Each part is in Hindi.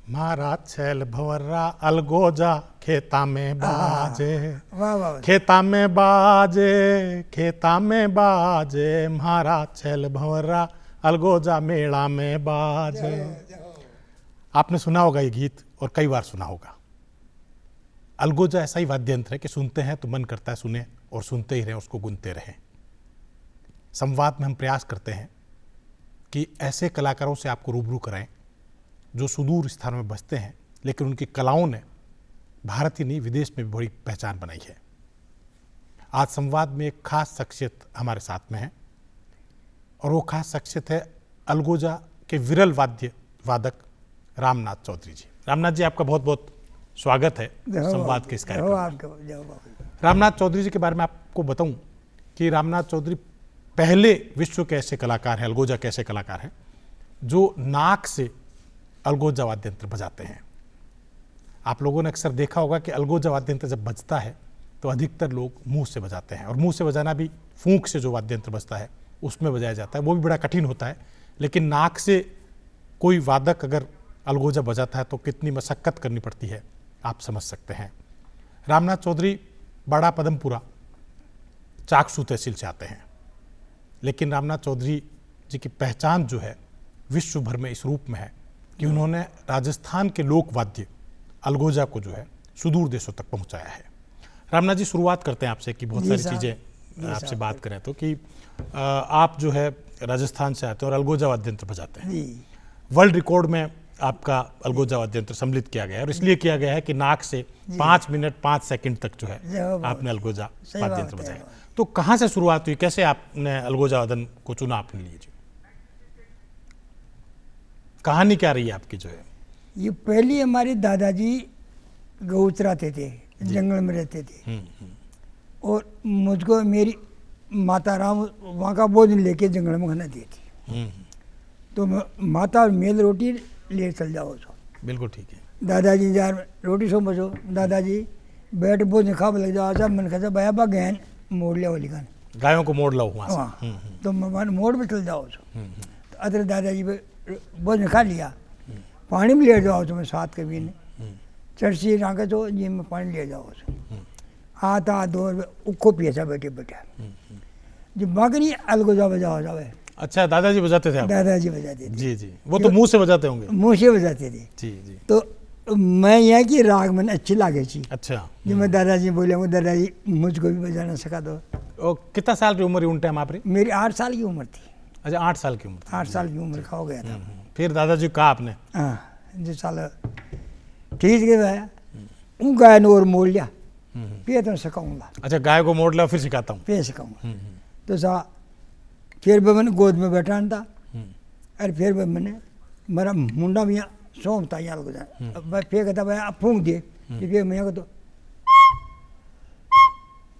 मारा छैल भंवरा अलगोजा खेता में बाजे, वाह वाह, खेता में बाजे, खेता में बाजे, मारा छैल भंवरा अलगोजा मेला में बाजे। आपने सुना होगा ये गीत और कई बार सुना होगा। अलगोजा ऐसा ही वाद्य यंत्र है कि सुनते हैं तो मन करता है सुने और सुनते ही रहें, उसको गुनते रहें। संवाद में हम प्रयास करते हैं कि ऐसे कलाकारों से आपको रूबरू कराएं जो सुदूर स्थानों में बसते हैं, लेकिन उनकी कलाओं ने भारत ही नहीं विदेश में भी बड़ी पहचान बनाई है। आज संवाद में एक खास शख्सियत हमारे साथ में है और वो खास शख्सियत है अलगोजा के विरल वाद्य वादक रामनाथ चौधरी जी। रामनाथ जी, आपका बहुत बहुत स्वागत है संवाद के इस कार्यक्रम में। रामनाथ चौधरी जी के बारे में आपको बताऊं कि रामनाथ चौधरी पहले विश्व के ऐसे कलाकार हैं, अलगोजा के ऐसे कलाकार हैं जो नाक से अलगोजा वाद्य यंत्र बजाते हैं। आप लोगों ने अक्सर देखा होगा कि अलगोजा वाद्य यंत्र जब बजता है तो अधिकतर लोग मुंह से बजाते हैं, और मुंह से बजाना भी फूंक से जो वाद्य यंत्र बजता है उसमें बजाया जाता है, वो भी बड़ा कठिन होता है। लेकिन नाक से कोई वादक अगर अलगोजा बजाता है तो कितनी मशक्कत करनी पड़ती है आप समझ सकते हैं। रामनाथ चौधरी बड़ा पदमपुरा चाकसू तहसील से आते हैं, लेकिन रामनाथ चौधरी जी की पहचान जो है विश्व भर में इस रूप में है कि उन्होंने राजस्थान के लोक वाद्य अलगोजा को जो है सुदूर देशों तक पहुंचाया है। रामनाथ जी, शुरुआत करते हैं आपसे कि बहुत सारी चीज़ें आपसे बात करें तो कि आप जो है राजस्थान से आते हैं और अलगोजा वाद्य यंत्र बजाते हैं। वर्ल्ड रिकॉर्ड में आपका अलगोजा वाद्य यंत्र सम्मिलित किया गया है और इसलिए किया गया है कि नाक से 5 मिनट 5 सेकंड तक जो है आपने अलगोजा वाद्य यंत्र बजाया। तो कहाँ से शुरुआत हुई, कैसे आपने अलगोजा वादन को चुना अपने लिए जी? कहानी क्या रही है आपकी जो है? ये पहले हमारे दादाजी गौ चराते थे, जंगल में रहते थे, और मुझको मेरी माता राम वहाँ का भोजन लेके जंगल में खाना दी थी। तो माता मेल रोटी ले चल जाओ सो। बिल्कुल ठीक है। दादाजी यार रोटी सो बचो, दादाजी बैठ भोजन खा लग जाओ। सब मन खा भैया बा गहन मोड़ लिया वाली खान, गायों को मोड़ लो वहाँ से। तो मोड़ पे चल जाओ सो। तो अदर दादाजी भोजन खा लिया, पानी में ले जाओ तो मैं साथ कभी ने चर्ची रंग तो जी में पानी ले जाओ सो। आता दो उखो पिया बैठे बैठे जो बाकी अलगोजा बजाओ जावे। अच्छा, दादाजी बजाते थे आप? दादाजी बजाते थे जी जी। वो तो मुंह से बजाते होंगे? मुंह से बजाते थे जी जी। तो मैं यहाँ की राग मन अच्छी लागे छी। अच्छा। जो मैं दादाजी बोले दादाजी मुझको भी बजाना सिखा दो। कितना साल की उम्र उन टाइम आप रही? मेरी 8 साल की उम्र थी। अच्छा, 8 साल की उम्र थी। 8 साल की उम्र का हो गया था। फिर दादाजी कहा आपने? हाँ जो साल ठीक है भैया उन गाय ने और मोड़ लिया, फिर तो सिखाऊंगा। अच्छा, गाय को मोड़ लिया फिर सिखाता हूँ? फिर सिखाऊंगा। तो सा फिर भी मैंने गोद में बैठा था, अरे फिर भी मैंने मेरा मुंडा भी यहाँ सौंपता यहाँ को जाए फिर कहता भाई आप फूंक दिए, फिर मैं को तो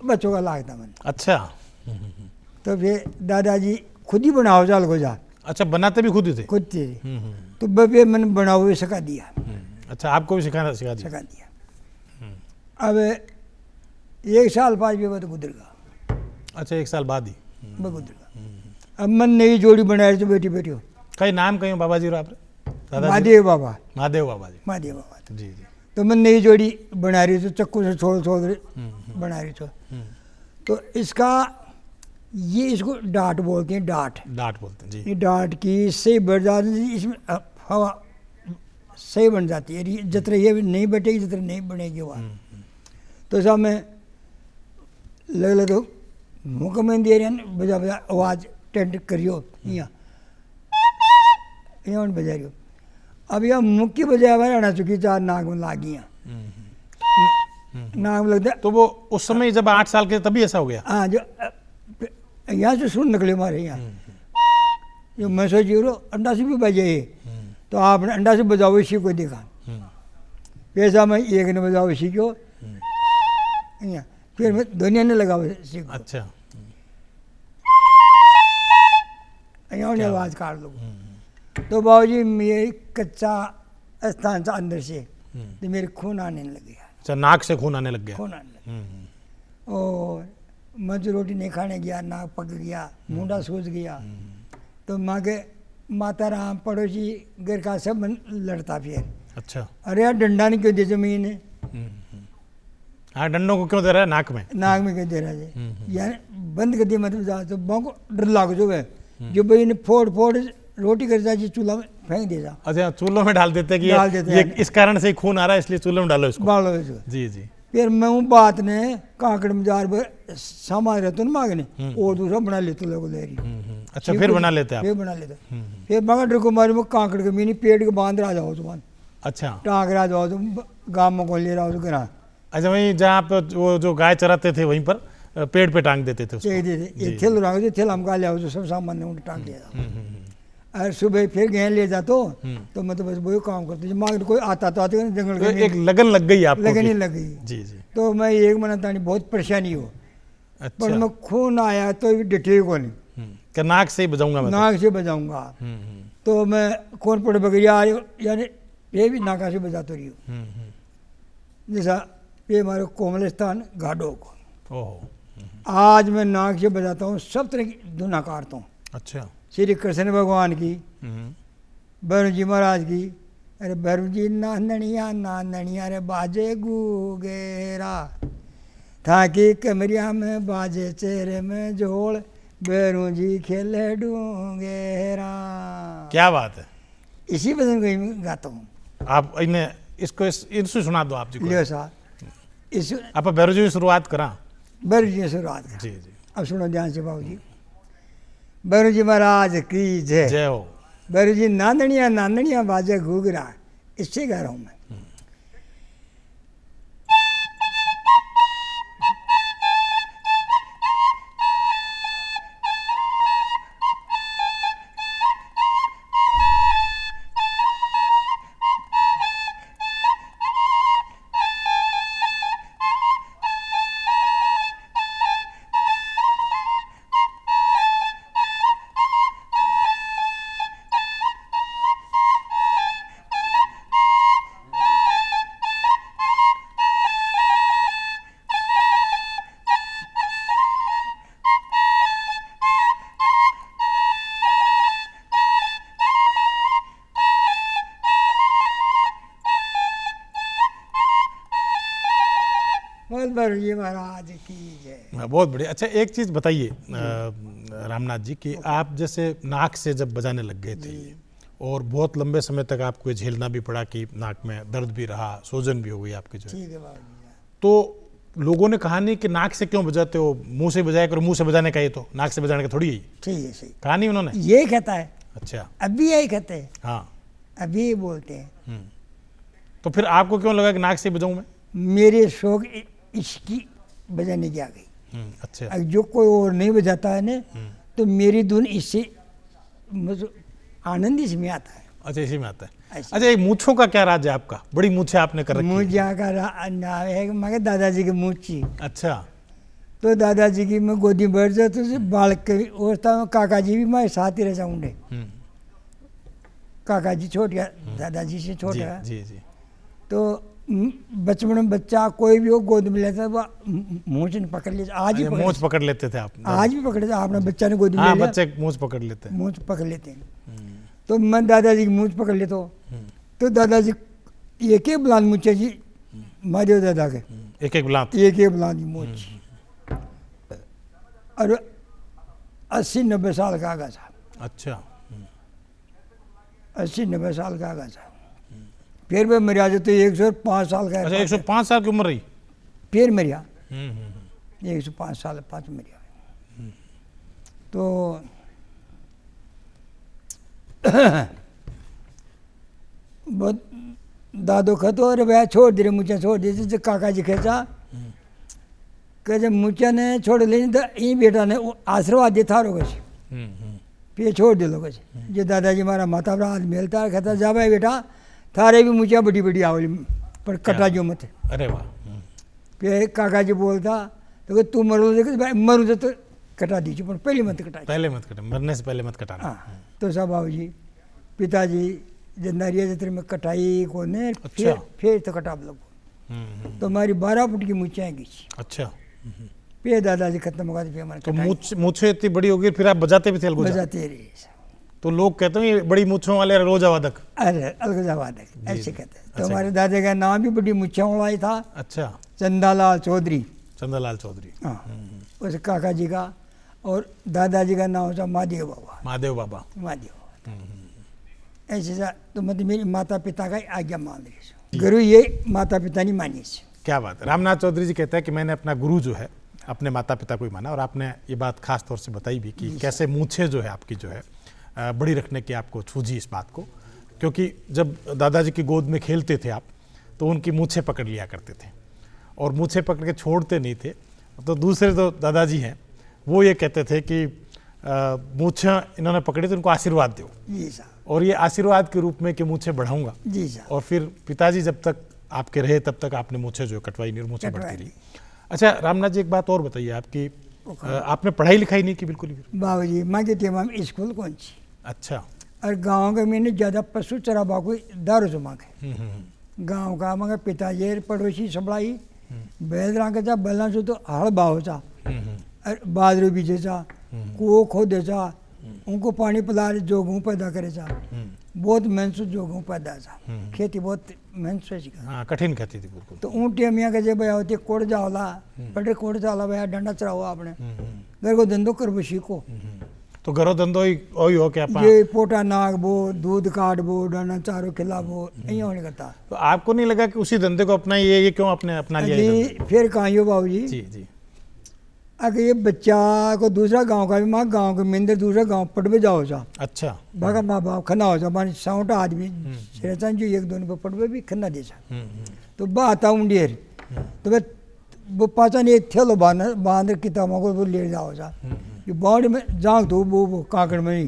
बच्चों का लागता मैंने। अच्छा। तो फिर दादाजी खुद ही बनाओ जाल को जा। अच्छा, बनाते भी खुद ही थे? खुद थे। तो फिर मैंने बनाओ हुए सिखा दिया। अच्छा, आपको भी सिखा दिया? अब 1 साल बाद भी वो तो गुजर गया। अच्छा, 1 साल बाद ही वो गुजर गया। अब मन नई जोड़ी बना रही तो बेटी बेटी हो कई नाम कहीं बाबा जी आप? महादेव बाबा। महादेव बाबा जी। महादेव बाबा जी जी। तो मैं नई जोड़ी बना रही तो चक्कू से छोड़ बना रही तो इसका ये इसको डाट बोलते हैं। डाट बोलते हैं जी। ये डाट की सही बढ़ जाती है, इसमें हवा सही बन जाती है। जितना ये नहीं बैठेगी जितना नहीं बनेगी वहाँ। तो सब मैं लग तो मुकम्मल दे रहे हैं बजा बजा आवाज़ टेंट करियो यहाँ बजा रही हो। अब यह मुक्की बजाया हुआ रहना चुकी 4 नाक में लागी यहाँ नाक में लगता। तो वो उस समय जब 8 साल के तभी ऐसा हो गया? हाँ, जो यहाँ से सुन निकले हमारे यहाँ जो मैं सोची रो अंडा से भी बजे तो आपने अंडा से बजाओ इसी को देखा। पैसा मैं एक ने बजाओ इसी को यहाँ, फिर मैं दुनिया ने लगा सीखो। अच्छा। यहाँ आवाज़ काट लो। तो बाबूजी मेरी कच्चा स्थान था अंदर से, तो मेरे खून आने लग गया। अच्छा, नाक से खून आने लग गया? खून आने लग गया। और मैं तो रोटी नहीं खाने गया, नाक पक गया, मुंडा सूज गया। तो माँ के माता राम पड़ोसी घर का सब लड़ता फिर अच्छा। अरे यार डंडा नहीं क्यों दे जमीन है, हाँ डंडों को क्यों दे रहा है नाक में? नाक में क्यों दे रहा है यार, बंद कर दिया मतलब जा तो बाको डर लाग जो है जो भाई ने फोड़ फोड़ रोटी कर जा चूल्हा में फेंक दे जा। अच्छा चूल्हों में डाल देते हैं कि डाल देते ये हैं। इस कारण से ही खून आ रहा है इसलिए चूल्हे में डालो इसको। बालो इसको। जी जी। फिर मैं हूँ बात ने काकड़ मजार पर सामान रहते ना मांगने और दूसरा बना लेते लोग ले रही। अच्छा फिर बना लेते हैं फिर आप? बना लेते फिर मगर डर को मारे में काकड़ के मीनी पेट के बांध रहा जाओ तुम अच्छा। टाँग रहा जाओ तुम गाँव में कौन ले रहा हो तो करा अच्छा वहीं जहाँ पे वो जो गाय चराते थे वहीं पर पेड़ पे टांग देते थे उसको। चाहिए थे एक थैल रहा तो थैल हम का ले आओ तो सब सामान ने उन्हें टाँग दिया। और सुबह फिर गए ले जातो तो मतलब बस वही काम करते मांग कोई आता तो आते जंगल तो के एक लगन लग गई आपको लगन कि- ही लग गई। जी जी। तो मैं एक महीना तानी बहुत परेशानी हो अच्छा। पर मैं खून आया तो भी डिटे को नहीं क्या नाक से ही बजाऊंगा मैं तो? नाक से बजाऊंगा तो मैं कौन पड़े बगैर यानी ये भी नाका से बजाते रही हूँ जैसा ये हमारे कोमल स्थान घाटों को ओहो। आज मैं नाक से बजाता हूँ सब तरह की धुना काटता हूँ। अच्छा। श्री कृष्ण भगवान की, भैरव जी महाराज की, अरे भैरव जी नांदनिया रे बाजे गूगेरा थाकी कमरिया में बाजे चेहरे में जोड़ भैरव जी खेले डूंगेरा। क्या बात है। इसी भजन को मैं गाता हूँ। आप इन्हें इसको इनसे सुना दो आप जी को। लियो साहब इस आप भैरव जी की शुरुआत करा। भैरव जी से शुरुआत कर। जी जी। अब सुनो ध्यान से बाबू जी। भैरव जी महाराज की जय। जय हो। भैरव जी नांदनिया बाजे घूगरा इससे गा रहा हूँ मैं। भैरव जी महाराज की जय। बहुत बढ़िया। अच्छा एक चीज बताइए रामनाथ जी कि आप जैसे नाक से जब बजाने लग गए थे और बहुत लंबे समय तक आपको ये झेलना भी पड़ा कि नाक में दर्द भी रहा, सूजन भी हो गई आपकी जो है, ठीक है बाबू जी। तो लोगों ने कहा नहीं कि नाक से क्यों बजाते हो, मुंह से बजाया करो, मुंह से बजाने का ये तो नाक से बजाने का थोड़ी है। ठीक है सही कहा नहीं उन्होंने? ये कहता है अच्छा। अभी यही कहते हैं हाँ। अभी यही बोलते हैं। तो फिर आपको क्यों लगा कि नाक से बजाऊं मैं? मेरे शौक इसकी बजाने की आ गई। अच्छा। अब जो कोई और नहीं बजाता है ना तो मेरी धुन इससे मतलब आनंद इसमें आता है। अच्छा इसी में आता है। ऐसे। अच्छा ये मूंछों का क्या राज है आपका? बड़ी मूंछें आपने कर रखी है। मुझे का नाम है मगर दादाजी की मूछी। अच्छा। तो दादाजी की मैं गोदी में बैठ जाता तो बालक के अवस्था में काका जी भी मैं साथ ही रह जाऊंगे। काका जी छोट गया दादाजी से छोट जी गया जी जी। तो बचपन में बच्चा कोई भी हो गोद में लेता वो मूछ ने पकड़ लिया। आज ही अच्छा, मूंछ पकड़ लेते थे आप? आज भी पकड़े आपने बच्चा ने गोदी में हाँ ले लिया बच्चे मूंछ पकड़ लेते हैं। मूछ पकड़ लेते हैं। तो मैं दादाजी की मूछ पकड़ लेता हूँ तो दादाजी एक एक बुलान मूछे जी महादेव दादा के एक एक बुलात। एक एक बुलान की मूछ और 80-90 साल का आगा था। अच्छा। 80-90 साल का आगा था। फिर मैं मरिया जो तो 105 साल का है। अच्छा 105 साल की उम्र रही? फिर मरिया 105 साल 5 मरिया। तो बहुत दादो खतो अरे भैया छोड़ दे रहे मुझे छोड़ दे जैसे काका जी खेचा कि जब मुझे ने छोड़ ले तो ये बेटा ने आशीर्वाद दे था रोग फिर छोड़ दे लोग जो दादाजी हमारा माता पर हाथ मिलता है कहता जा भाई बेटा थारे भी मुझे बड़ी बड़ी आवली पर कटा जो मत। अरे वाह। फिर काका जी बोलता तो तू मरो भाई मरू तो कटा दीजिए पर पहले मत कटा। पहले मत कटा, मरने से पहले मत कटाना। हाँ तो सब बाबू जी पिताजी जंदारिया जत्र में कटाई को ने फिर तो कटा लोग तो हमारी 12 फुट की मूछें आएगी। अच्छा। फिर दादाजी खत्म हो गए फिर हमारे तो मूछें इतनी बड़ी होगी फिर आप बजाते भी थे? बजाते रहे तो लोग कहते हैं ये बड़ी मूंछों वाले अलगोजा वादक। अरे अलगोजा वादक ऐसे कहते हैं। तो अच्छा। हमारे दादा का नाम भी बड़ी मुच्छों वाला ही था, अच्छा, चंदालाल चौधरी। चंद्रलाल चौधरी। हाँ, उस काका जी का। और दादाजी का नाम था महादेव बाबा। महादेव बाबा। महादेव बाबा ऐसे सा। तो मतलब मेरे माता पिता का आज्ञा मान रही, गुरु ये माता पिता नहीं मानी। क्या बात है। रामनाथ चौधरी जी कहते हैं कि मैंने अपना गुरु जो है अपने माता पिता को ही माना, और आपने ये बात खास तौर से बताई भी कि कैसे मूछे जो है आपकी जो है बड़ी रखने की आपको सूझी इस बात को, क्योंकि जब दादाजी की गोद में खेलते थे आप तो उनकी मूछें पकड़ लिया करते थे और मूछें पकड़ के छोड़ते नहीं थे। तो दूसरे जो दादाजी हैं वो ये कहते थे कि मूछें इन्होंने पकड़ी तो उनको आशीर्वाद दो जी साहब, और ये आशीर्वाद के रूप में कि मूछें बढ़ाऊंगा। जी साहब। और फिर पिताजी जब तक आपके रहे तब तक आपने मूछें जो कटवाई नहीं और मूछें कटवाई बढ़ती रही। अच्छा रामनाथ जी, एक बात और बताइए आपकी, आपने पढ़ाई लिखाई नहीं की बिल्कुल भी? बाबूजी माँ के टेमा में स्कूल कौन सी। अच्छा। और गांव के मैंने ज़्यादा पशु चराबा को दारू जमा के गांव का मगर पिताजी पड़ोसी सबलाई बैल रंग का बैलों से तो हड़ बाहो चा और बाजरू बीजे चा कुओं खोदे चा उनको पानी पिला जोगों पैदा करे चा बहुत मेहनत जोगों पैदा चा खेती बहुत मेहनत से सीखा। हाँ, कठिन खेती थी बिल्कुल। तो ऊँट मियाँ के जब होते कोड़ जाओला पटे कोड़ जाला भैया डंडा चढ़ाओ आपने घर को धंधो कर वो सीखो। तो घरों धंधो ही हो क्या ये पोटा नाग बो दूध काट बो डंडा चारो खिलाबो यही होने करता। तो आपको नहीं लगा कि उसी धंधे को अपना ये क्यों आपने अपना लिया ये जी फिर कहाँ यो बाबू जी जी जी। अगर ये बच्चा को दूसरा गांव का भी माँ गांव के मिंदर दूसरा गांव पटवे जाओ जा अच्छा। भागा माँ बाप खन्ना हो जा मान साउंड आदमी शेरचन जो एक दोनों पे पटवे भी खन्ना दे जा। तो बात आऊँ डेर तो मैं वो पाचन एक थेलो बांध किताबों को वो ले जाओ जा जो बाउंड में जाओ तो वो काकड़ में ही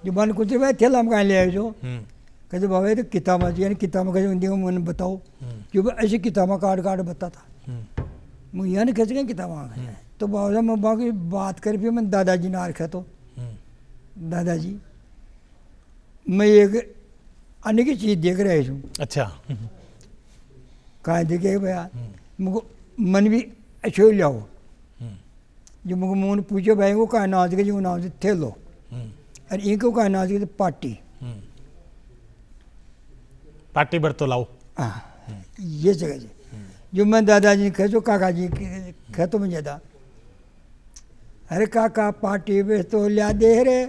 जो बन कुछ भाई थेला हम कहाँ ले आए जो कहते बाबा तो किताबा जी किताबा कैसे हिंदी में मैंने बताओ कि वो ऐसी किताबा काट काट बताता मैं यहाँ नहीं खींच गए किताबा। तो बाबा साहब मैं बाकी बात कर फिर मैं दादाजी ने रखा तो दादाजी मैं एक अनेक चीज़ देख रहे हूँ। अच्छा। कहाँ देखे भैया मुझको मन भी अच्छे लियाओ जो मुझको मुँह पूछो भाई वो कहाँ नाच के जो नाच थे लो और इनको कहाँ नाच के पार्टी पार्टी बढ़ तो लाओ। हाँ ये जगह से जो मैं दादाजी खेतो काका जी खेतों में ज़्यादा अरे काका पार्टी पे तो लिया दे रे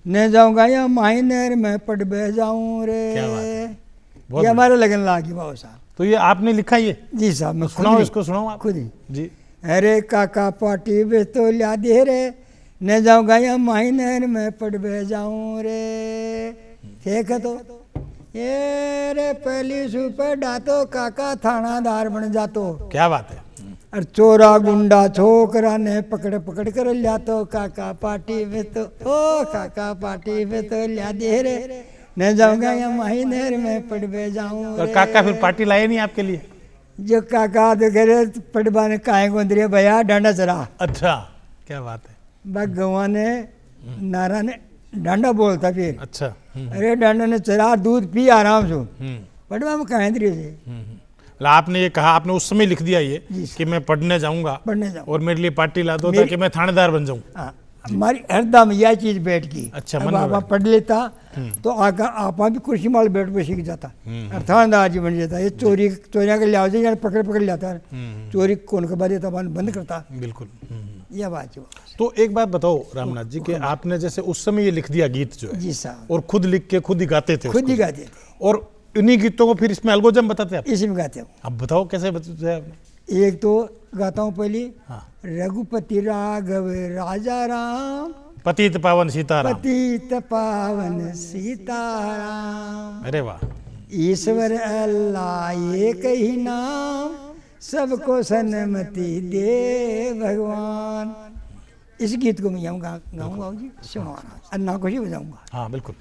न जाऊँगा या माइनर में पट बह जाऊँ रे। क्या बात है। ये हमारे लगन लागी बाबू साहब। तो ये आपने लिखा ये? जी साहब मैं सुनाओ इसको, सुनाओ आप खुद ही जी। अरे काका पार्टी पे तो लिया दे रे न जाऊँगा या माइनर में पट बह जाऊँ रे। ठीक है तो ये रे पहली सुपर डातो काका थानादार बन जातो। क्या बात है। और चोरा गुंडा छोकरा ने पकड़ पकड़ कर लिया तो काका पार्टी में तो ओ काका पार्टी में तो लिया दे रे न जाऊंगा या महीने में पड़बे जाऊं। और काका फिर पार्टी लाए नहीं आपके लिए? जो काका तो कह रहे पड़बा ने काहे गोंदरिया भैया डांडा चरा। अच्छा, क्या बात है। भगवा ने नारा ने डांडा बोलता फिर। अच्छा। अरे डांडा ने चरा दूध पी आराम से पड़बा में कहे से। आपने ये कहा, आपने उस समय लिख दिया ये कि मैं पढ़ने जाऊंगा और मेरे लिए पार्टी ला दो ताकि मैं थानेदार बन जाऊं। हमारी हरदम यह चीज बैठ की। अच्छा, अब आप पढ़ लेता तो आका आप भी कुर्सी माल बैठ पे सीख जाता और थानेदार जी बन जाता। ये चोरिया के लिहाज से पकड़ पकड़ लाता है चोरी कौन के बाद बंद करता। बिल्कुल यह बात है। तो एक बात बताओ रामनाथ जी कि आपने जैसे उस समय ये लिख दिया गीत जो है जी साहब, और खुद लिख के खुद ही गाते थे, खुद ही गाते थे और इन्हीं गीतों को फिर इसमें अलगोजम बताते आप? इसी में गाते हूँ। अब बताओ कैसे बताते आपने? एक तो गाता हूँ पहले हाँ। रघुपति राघव राजा राम पतित पावन सीताराम। पतित पावन सीताराम। अरे वाह। ईश्वर अल्लाह एक ही नाम सबको सन्मति दे भगवान। इस गीत को मैं गाऊंगा जी, सुनाना अन्ना को ही बजाऊंगा। हाँ बिल्कुल।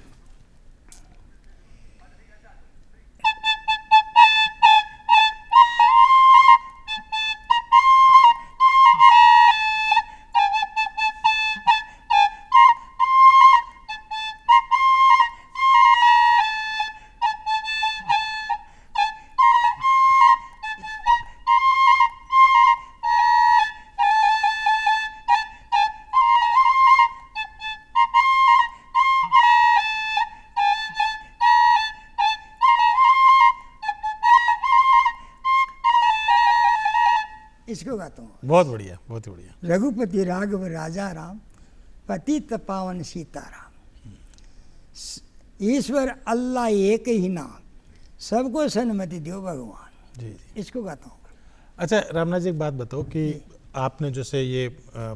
इसको गाता हूँ। बहुत बढ़िया, बहुत ही बढ़िया। रघुपति राघव राजा राम, पतित पावन सीताराम। ईश्वर अल्लाह एक ही नाम, सबको सन्मति दो भगवान। जी जी। इसको गाता हूँ। अच्छा रामनाथ जी, एक बात बताओ कि आपने जैसे ये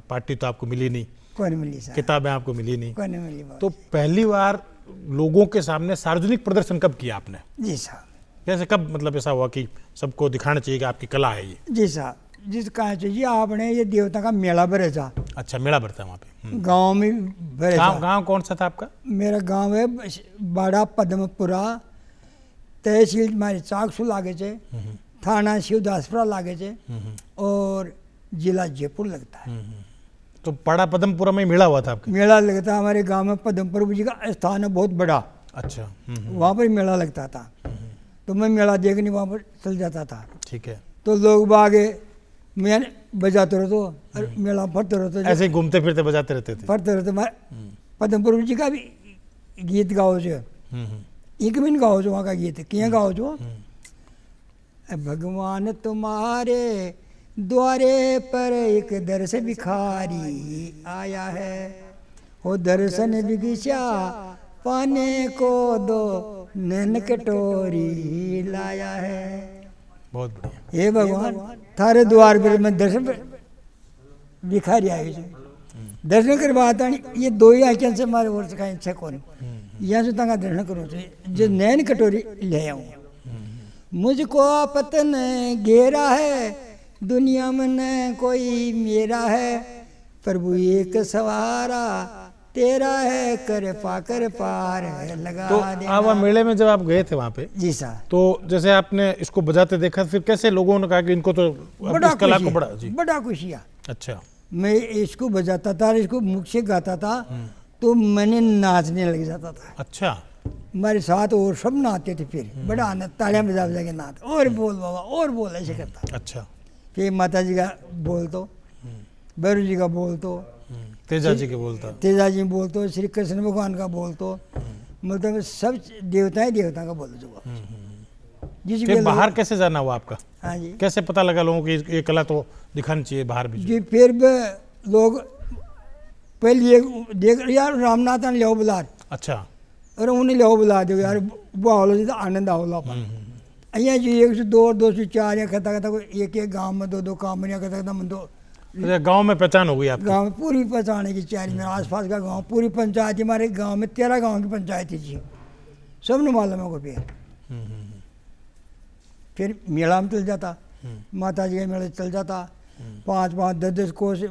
पार्टी तो आपको मिली नहीं, कौन मिली साहब? किताबें आपको मिली नहीं, कौन मिली बाबा? तो पहली बार लोगों के सामने सार्वजनिक प्रदर्शन कब किया आपने? जी साहब। कैसे, कब मतलब ऐसा हुआ कि सबको दिखाना चाहिए कि आपकी कला है ये? जी साहब, जिस कहा चाहिए आपने ये देवता का मेला भरे था। अच्छा, मेला भरता है वहाँ पे? गांव में भरे था। गांव कौन सा था आपका? मेरा गांव है बड़ा पद्मपुरा, तहसील हमारे चाकसू लागे छे, थाना शिवदासपुरा लागे छे, और जिला जयपुर लगता है। तो बड़ा पद्मपुरा में ही मेला हुआ था आपके? मेला लगता है हमारे गांव में, पद्मपुर जी का स्थान है बहुत बड़ा। अच्छा। वहाँ पर मेला लगता था, तो मैं मेला देखने वहाँ पर चल जाता था। ठीक है। तो लोग बागे मैं बजाते रहते और मेला भरते रहते, ऐसे ही घूमते फिरते बजाते रहते थे? भरते रहते। पद्मपुर जी का भी गीत गाओ जो, एक मिनट गाओ जो वहाँ का गीत किया गाओ जो। भगवान तुम्हारे द्वारे पर एक दर्श भिखारी आया है, वो दर्शन भिक्षा पाने को दो नैन कटोरी लाया है। बहुत बढ़िया। हे भगवान थारे द्वार पर मैं दर्शन भिखारी आए छे, दर्शन करवाता नहीं। ये दो ही आचरण से हमारे और से इच्छा कौन, यहाँ से तंगा दर्शन करो जो नैन कटोरी ले आऊँ। मुझको पतन घेरा है, दुनिया में न कोई मेरा है, प्रभु एक सवारा तेरा है, कर पाकर पार है लगा तो देना। आप मेले में जब आप गए थे वहाँ पे, जी साहब, तो जैसे आपने इसको बजाते देखा, फिर कैसे लोगों ने कहा कि इनको तो बड़ा इस कला को खुशी, बड़ा जी? बड़ा खुशियाँ। अच्छा। मैं इसको बजाता था, इसको मुख से गाता था, तो मैंने नाचने लग जाता था। अच्छा। हमारे साथ और सब नाचते थे, फिर बड़ा आनंद, तालियां बजा बजा के नाच, और बोल बाबा और बोल, ऐसे करता। अच्छा। फिर माता जी का बोल तो, भैरू जी का बोल तो, तेजा जी के बोलता, तेजा जी बोल तो, श्री कृष्ण भगवान का बोल तो, मतलब सब देवता का बोल जो जिस फिर बाहर कैसे जाना हुआ आपका? हाँ जी, कैसे पता लगा लोगों की ये कला तो दिखानी चाहिए बाहर भी? जी फिर लोग पहले ये देख यार रामनाथ ने ले बुला, अच्छा। और उन्हें ले बुला दो यार, वो आवलो जी तो आनंद आवलो अपन। अहियाँ जी 102 और 204 या कहता कहता कोई एक गांव में दो कामरियाँ कहता कहता मन तो गांव में पहचान हो गई आपकी? गांव में पूरी पहचान है कि चार मेरे आसपास का गांव, पूरी पंचायत हमारे गांव में 13 गांव की पंचायत थी जी, सब ने मालूम है को। फिर मेला में चल जाता, माता जी के मेले चल जाता, 5-5 10-10 कोस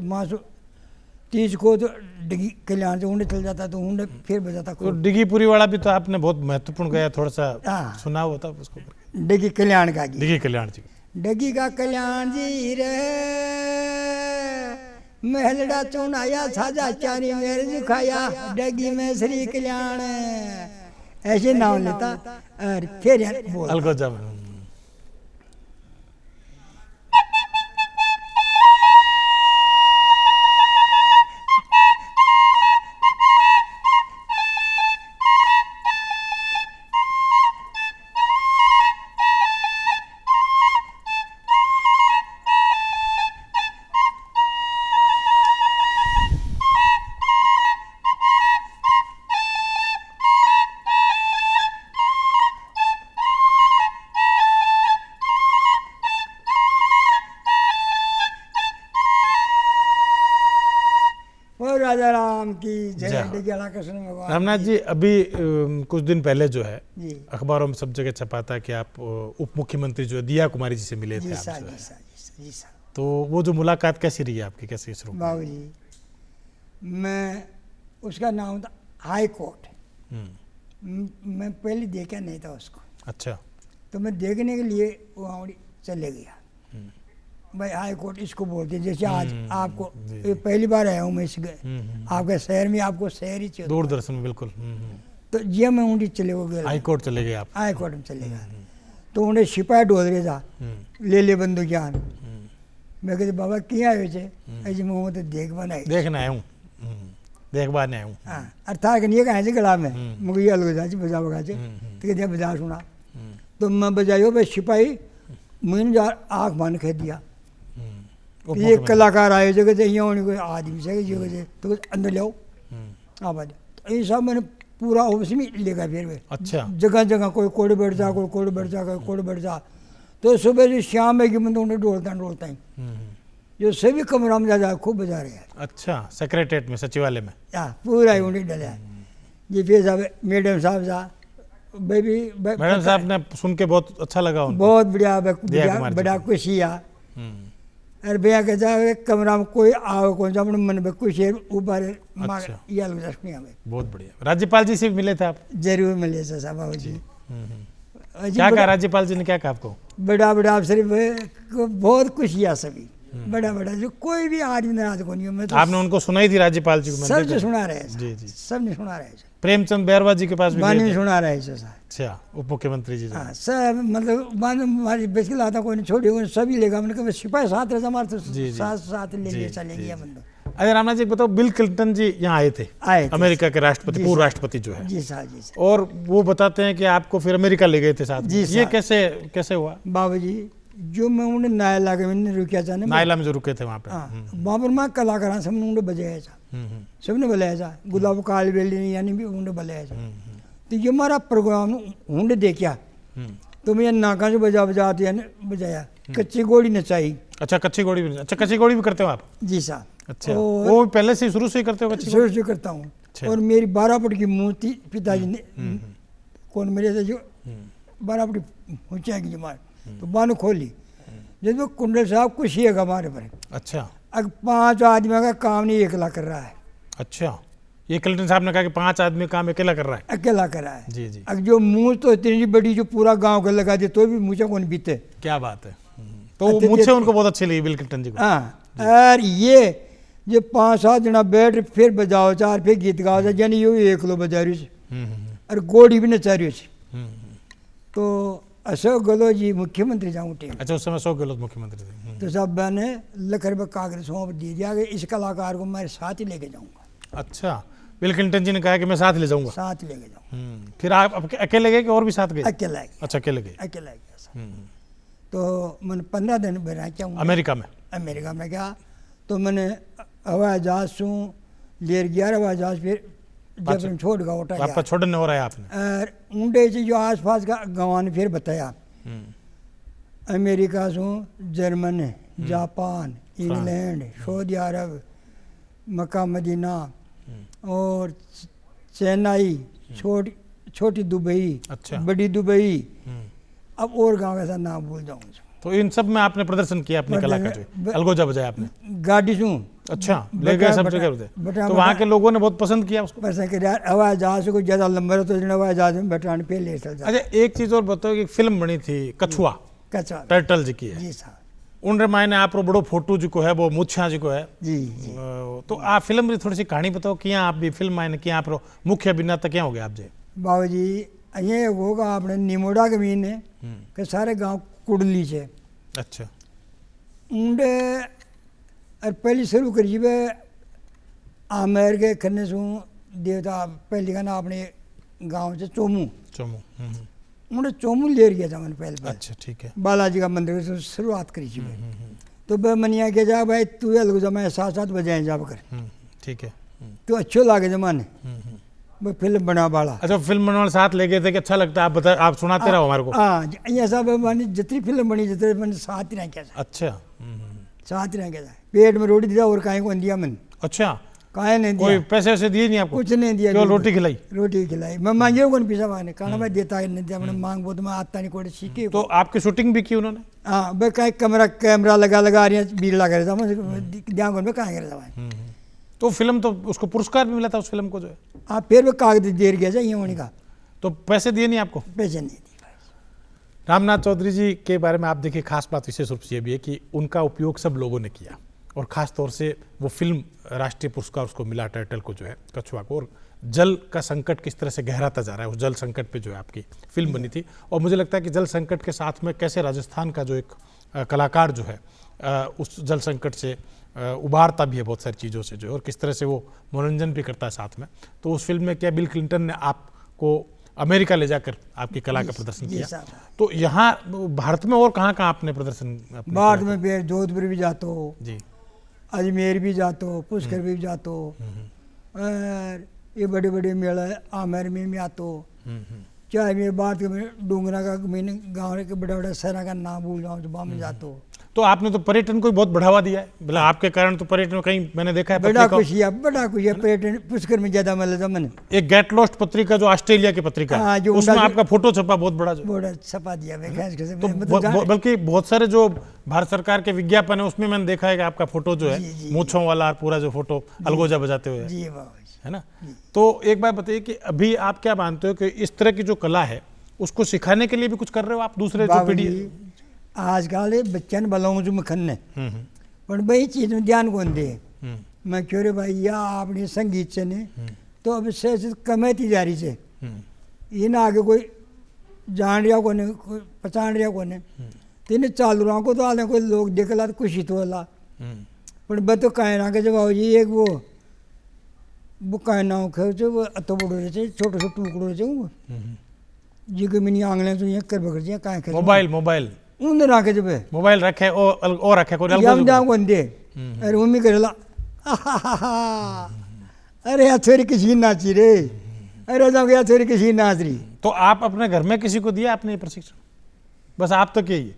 30 को तो डिगी कल्याण से उन्हें चल जाता, तो उन्हें फिर बजाता। तो डिगीपुरी वाला भी तो आपने बहुत महत्वपूर्ण गया, थोड़ा सा हाँ। सुना होता उसको? डिगी कल्याण का गीत। डिगी कल्याण जी। डगी का कल्याण जी रे, महलड़ा चुनाया साजा चारी मेरे जुखाया, डगी में श्री कल्याण, ऐसे नाम लेता और फिर यार बोल अलगोजा में। राजा राम की जय, जय। डिग्याला कृष्ण भगवान रामनाथ की। जी, अभी कुछ दिन पहले जो है जी अखबारों में सब जगह छपा था कि आप उप मुख्यमंत्री जो है दिया कुमारी जी से मिले थे जी आप सर, जो जी है। सर, जी सर, जी सर। तो वो जो मुलाकात कैसी रही आपकी, कैसे शुरू? बाबू जी, मैं उसका नाम था हाई कोर्ट। मैं पहले देखा नहीं था उसको, अच्छा। तो मैं देखने के लिए वहाँ चले गया। भाई हाई कोर्ट इसको बोलते हैं, जैसे आज आपको जी। ये पहली बार आया हूँ मैं इस आपके शहर में, आपको शहर ही चाहिए। दूरदर्शन में बिल्कुल। तो ये मैं उन्हें चले गए, हाई कोर्ट चले गए आप? हाई कोर्ट में चले गया। तो उन्हें सिपाही डोल रहे था, ले बंदूक ज्ञान। मैं कहते बाबा क्या आयो छे? ऐसे मुँह तो देख बनाई, देखना आया हूँ, देखबाने आया हूँ। हाँ, अर्थात नहीं कहा गला में मुझे ये अलग जा बजा बगा चे, तो कहते बजा सुना। तो मैं बजायो भाई सिपाही मुझे आँख मान कह दिया, कि ये कलाकार आए जगह से यहाँ होने कोई आदमी से जगह से तो कुछ अंदर ले आओ आप आ जाओ। तो ये सब मैंने पूरा ऑफिस में लेगा फिर वे अच्छा जगह जगह कोई कोड बैठ जा कोई कोड बैठ जा कोई कोड बैठ जा। तो सुबह से शाम में कि मैं तो उन्हें डोलता ही जो सभी कमरा में जा खूब बजा रहे हैं। अच्छा सेक्रेटरीट में सचिवालय में पूरा ही उन्हें डला जी। फिर साहब मैडम साहब जा बेबी मैडम साहब ने सुन के बहुत अच्छा लगा उनको। बहुत बढ़िया बड़ा खुशी आ अरे भैया के जा कमरा में कोई आओ कौन सा अपने मन में कुछ ऊपर अच्छा। ये लक्ष्मी हमें बहुत बढ़िया। राज्यपाल जी से भी मिले थे आप? जरूर मिले साहब बाबू जी। क्या कहा राज्यपाल जी ने, क्या कहा आपको? बड़ा बड़ा आप सिर्फ बहुत खुशी आ सभी बड़ा बड़ा जो कोई भी आदमी नाराज को नहीं मैं तो आपने उनको सुनाई थी राज्यपाल जी को? सब सुना रहे जी जी सब ने सुना रहे प्रेमचंद बैरवा जी के पास भी बानी में सुना रहे अच्छा उप मुख्यमंत्री जी हाँ सब मतलब हमारी बेसिकल आता कोई नहीं छोड़े सभी लेगा मैंने कहा सिपाही साथ रहे हमारे तो साथ साथ ले लिया चलेगी ये बंदा। अरे रामनाथ जी बताओ, बिल क्लिंटन जी यहाँ आए थे अमेरिका के राष्ट्रपति पूर्व राष्ट्रपति जो है जी साहब जी और वो बताते हैं कि आपको फिर अमेरिका ले गए थे साथ जी। ये कैसे हुआ? बाबू जी जो मैं उन्हें नायला के मैंने रुकिया था नायला में जो रुके थे वहाँ पे वहाँ पर मैं कलाकार सबने उन्हें बजाया था सबने बुलाया था गुलाब काल बेली यानी भी उन्हें बुलाया था। तो ये हमारा प्रोग्राम उन्हें देखा तो मैं नाका से बजाते बजाया कच्ची घोड़ी नचाई। अच्छा कच्ची घोड़ी भी? अच्छा कच्ची घोड़ी भी करते हो आप? जी साहब। अच्छा वो पहले से शुरू से ही करते हो? शुरू से करता हूँ। और मेरी 12 फुट की मूर्ति पिताजी ने कौन मेरे से जो 12 फुट ऊंचाई की जमात तो बानो खोली जब वो कुंडल साहब कुछ ही है हमारे पर। अच्छा अब 5 आदमी का काम नहीं अकेला कर रहा है। अच्छा ये क्लिंटन साहब ने कहा कि 5 आदमी काम अकेला कर रहा है? अकेला कर रहा है जी जी। अब जो मूछ तो इतनी बड़ी जो पूरा गांव का लगा दे तो भी मुझे कौन बीते। क्या बात है। तो मुझे उनको बहुत अच्छी लगी बिल क्लिंटन जी को। हाँ और ये 5-7 जना बैठ फिर बजाओ 4 फिर गीत गाओ यानी ये एक लो बजा रही और गोड़ी भी नचा रही। तो अशोक गहलोत जी मुख्यमंत्री जाऊँ टीम। अच्छा उस समय अशोक गहलोत मुख्यमंत्री थे। तो सब मैंने ₹1 कागज सौंप दे दिया कि इस कलाकार को मैं साथ ही लेके जाऊँगा। अच्छा बिल क्लिंटन जी ने कहा कि मैं साथ ले जाऊँगा? साथ लेके जाऊँगा। फिर आप अकेले गए कि और भी साथ गए? अकेला गए। अच्छा अकेले गए? अकेला गया। तो मैंने 15 दिन बना चाहूँ अमेरिका में गया। तो मैंने हवाई जहाज से लेर गया हवाई जहाज फिर जब छोड़ गया उठा आपका छोड़ने हो रहा है आपने? और ऊंडे से जो आसपास का गाँव ने फिर बताया अमेरिका से जर्मन जापान इंग्लैंड सऊदी अरब मक्का मदीना और चेन्नई छोटी दुबई अच्छा। बड़ी दुबई अब और गाँव ऐसा नाम भूल जाऊँ। तो इन सब में आपने प्रदर्शन किया अपनी कला का जो अलगोजा बजाया आपने? गाड़ी से अच्छा ले गए सब जगह होते तो वहाँ के लोगों ने बहुत पसंद किया उसको? पसंद किया। हवाई जहाज से कोई ज़्यादा लंबा है तो हवाई जहाज में बैठाने पे ले चल। अच्छा एक चीज़ और बताओ कि फिल्म बनी थी कछुआ टर्टल जी की है। जी साहब। उन मायने आप बड़ो फोटो जो है वो मुछा जो है जी तो आ फिल्म री थोड़ी सी कहानी बताओ कि आप भी फिल्म मायने कि आप मुख्य अभिनेता क्या हो गया आप जे? बाबू जी ये होगा आपने निमोड़ा के महीने के सारे गांव कुड़ली से। अच्छा ऊंडे और पहली शुरू करीबे आमेर के खन्ने सु देवता पहली का ना अपने गांव से चोमू उन्हें चोमू ले गया था मैंने पहले। अच्छा ठीक है। बालाजी का मंदिर से शुरुआत करी थी तो वह मनिया के जा भाई तू अलग मैं साथ बजाए जा कर ठीक है तो अच्छो लागे जमाने वो फिल्म बना बाला। अच्छा फिल्म बनवाने साथ ले गए थे कि अच्छा लगता है आप बता आप सुनाते रहो हमारे को। हाँ ऐसा जितनी फिल्म बनी जितने मैंने साथ ही रह गया। अच्छा साथ ही रह गया पेट में रोटी दिया और काहे को दिया मैंने। अच्छा काहे नहीं दिया? कोई पैसे वैसे दिए नहीं आपको? कुछ नहीं दिया केवल रोटी खिलाई। मैं मांगे कौन पीछा मांगे खाना भाई देता है नहीं दिया मैंने मांग बहुत मैं आता नहीं कोई सीखे। तो आपकी शूटिंग भी की उन्होंने? हाँ भाई कहीं कैमरा लगा रही है भीड़ लगा रहा था ध्यान कौन कहाँ कर रहा। तो फिल्म तो उसको पुरस्कार भी मिला था उस फिल्म को जो है? हाँ फिर वो कागज देर गया ये होने का। तो पैसे दिए नहीं आपको? पैसे नहीं दिए। रामनाथ चौधरी जी के बारे में आप देखिए खास बात विशेष रूप से ये भी है कि उनका उपयोग सब लोगों ने किया और ख़ास तौर से वो फिल्म राष्ट्रीय पुरस्कार उसको मिला टाइटल को जो है कछुआ को। और जल का संकट किस तरह से गहराता जा रहा है उस जल संकट पे जो है आपकी फिल्म बनी थी। और मुझे लगता है कि जल संकट के साथ में कैसे राजस्थान का जो एक कलाकार जो है उस जल संकट से उबारता भी है बहुत सारी चीज़ों से जो और किस तरह से वो मनोरंजन भी करता है साथ में। तो उस फिल्म में क्या बिल क्लिंटन ने आपको अमेरिका ले जाकर आपकी कला का प्रदर्शन जी किया। साहब। तो यहाँ भारत में और कहाँ कहाँ आपने प्रदर्शन अपनी भारत कला में फिर जोधपुर भी जाते हो, का- जी अजमेर भी जाते हो, पुष्कर भी जाते हो, और ये बड़े बड़े मेला है, आमेर में भी आते हो। चाहे मैं बात में डूंगरा का मैंने गाँव के बड़ा बड़ा शहर का नाम भूल जाऊँ, तो वहाँ में जाते हो। तो आपने तो पर्यटन को भी बहुत बढ़ावा दिया है, मतलब आपके कारण तो पर्यटन कहीं मैंने देखा है बड़ा पत्रिकाओं- खुशी है, बड़ा खुशी है। पर्यटन पुष्कर में ज्यादा मिला था मैंने, एक गेट लॉस्ट पत्रिका जो ऑस्ट्रेलिया की पत्रिका हाँ, है, जो उसमें उनका- आपका फोटो छपा बहुत बड़ा जो बड़ा छपा दिया मैं तो बल्कि बहुत सारे जो भारत सरकार के विज्ञापन है उसमें मैंने देखा है कि आपका फोटो जो जी, है जी, मूंछों वाला और पूरा जो फोटो अलगोजा बजाते हुए है। जी बाबा जी। है ना। तो एक बात बताइए कि अभी आप क्या मानते हो कि इस तरह की जो कला है उसको सिखाने के लिए भी कुछ कर रहे हो आप दूसरे जो बाबा पीढ़ी जी, आजकल बच्चे ने बलाऊं जो मखन पर भाई चीज में ध्यान कौन दे। मैं क्यों रे भाई या आपने संगीत से ने तो अब से कमाती जा रही से ये ना आगे कोई जान रहा कोने, कोई पहचान रहा कोने, तीन चालू रहा को तो आने कोई लोग देखला तो खुशी तो होला, पर बस तो कहना के जब जी एक वो कहना खे वो अतो बड़ो रहे छोटे छोटे टुकड़ो रहे वो जी को मिनी आंगले तो ये कर बकर जी काहे के मोबाइल उन रखे जब मोबाइल रखे और रखे कोई या हम जाऊं कोन दे अरे मम्मी करला अरे यार थोड़ी किसी नाची रे, अरे जाओ यार थोड़ी किसी नाच रही। तो आप अपने घर में किसी को दिया आपने ये प्रशिक्षण, बस आप तो क्या ये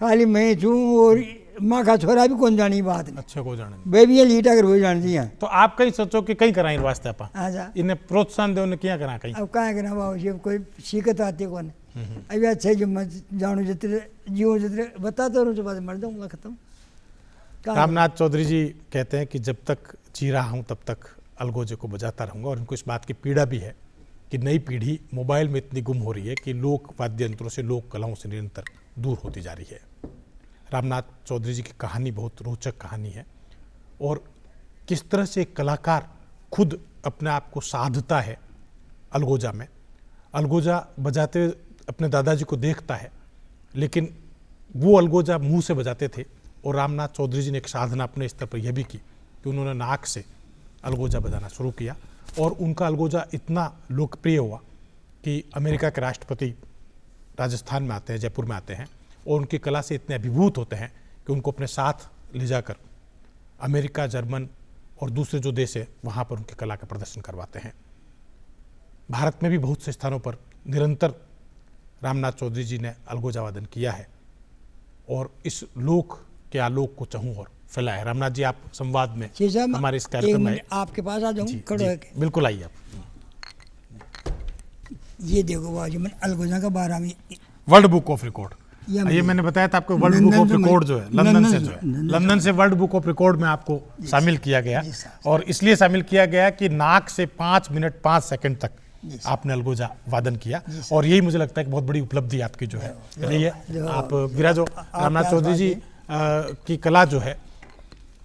खाली मैं छूँ और माँ का छोरा भी कौन जानी बात नहीं, अच्छा को जाने। बेबी ये लीटा कर वो जानती हैं। तो आप कहीं सोचो कि कहीं कराएं वास्ते आप आजा इन्हें प्रोत्साहन दे उन्हें क्या करा कहीं अब कहाँ करना बाबू जी, अब कोई सीखत आती है कौन अभी अच्छा जो मैं जानू जितने जीव जितने बताता रहूँ तो बाद मर जाऊँगा खत्म। रामनाथ चौधरी जी कहते हैं कि जब तक जी रहा हूं तब तक अलगोजे को बजाता रहूंगा, और इनको इस बात की पीड़ा भी है कि नई पीढ़ी मोबाइल में इतनी गुम हो रही है कि लोक वाद्य यंत्रों से, लोक कलाओं से निरंतर दूर होती जा रही है। रामनाथ चौधरी जी की कहानी बहुत रोचक कहानी है, और किस तरह से एक कलाकार खुद अपने आप को साधता है अलगोजा में, अलगोजा बजाते हुए अपने दादाजी को देखता है, लेकिन वो अलगोजा मुंह से बजाते थे, और रामनाथ चौधरी जी ने एक साधना अपने स्तर पर यह भी की कि उन्होंने नाक से अलगोजा बजाना शुरू किया, और उनका अलगोजा इतना लोकप्रिय हुआ कि अमेरिका के राष्ट्रपति राजस्थान में आते हैं, जयपुर में आते हैं, और उनकी कला से इतने अभिभूत होते हैं कि उनको अपने साथ ले जाकर अमेरिका, जर्मन और दूसरे जो देश है वहाँ पर उनकी कला का प्रदर्शन करवाते हैं। भारत में भी बहुत से स्थानों पर निरंतर रामनाथ चौधरी जी ने अलगोजा वादन किया है, और इस लोक के आलोक को चहूँ और फैलाया है। रामनाथ जी, आप संवाद में हमारे इस कार्यक्रम में आपके पास आ जाऊँ खड़ो है के। बिल्कुल आइए आप। ये देखो बाबू मैं अलगोजा का 12वीं वर्ल्ड बुक ऑफ रिकॉर्ड, ये ये मैंने बताया था आपको, वर्ल्ड बुक ऑफ रिकॉर्ड जो है लंदन से वर्ल्ड बुक ऑफ रिकॉर्ड में आपको शामिल किया गया, और इसलिए शामिल किया गया कि नाक से 5 मिनट 5 सेकंड तक आपने अलगोजा वादन किया, और यही मुझे लगता है कि बहुत बड़ी उपलब्धि आपकी जो है रही है। आप विराजो रामनाथ चौधरी जी की कला जो है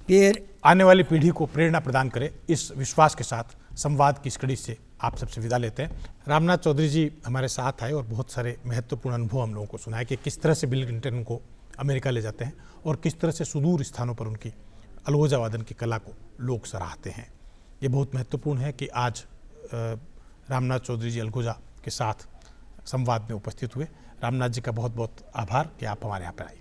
फिर आने वाली पीढ़ी को प्रेरणा प्रदान करे, इस विश्वास के साथ संवाद की इस कड़ी से आप सबसे विदा लेते हैं। रामनाथ चौधरी जी हमारे साथ आए और बहुत सारे महत्वपूर्ण अनुभव हम लोगों को सुनाए कि किस तरह से बिल क्लिंटन को अमेरिका ले जाते हैं, और किस तरह से सुदूर स्थानों पर उनकी अलगोजा वादन की कला को लोग सराहते हैं। ये बहुत महत्वपूर्ण है कि आज रामनाथ चौधरी जी अलगोजा के साथ संवाद में उपस्थित हुए। रामनाथ जी का बहुत बहुत आभार कि आप हमारे यहाँ पर आए।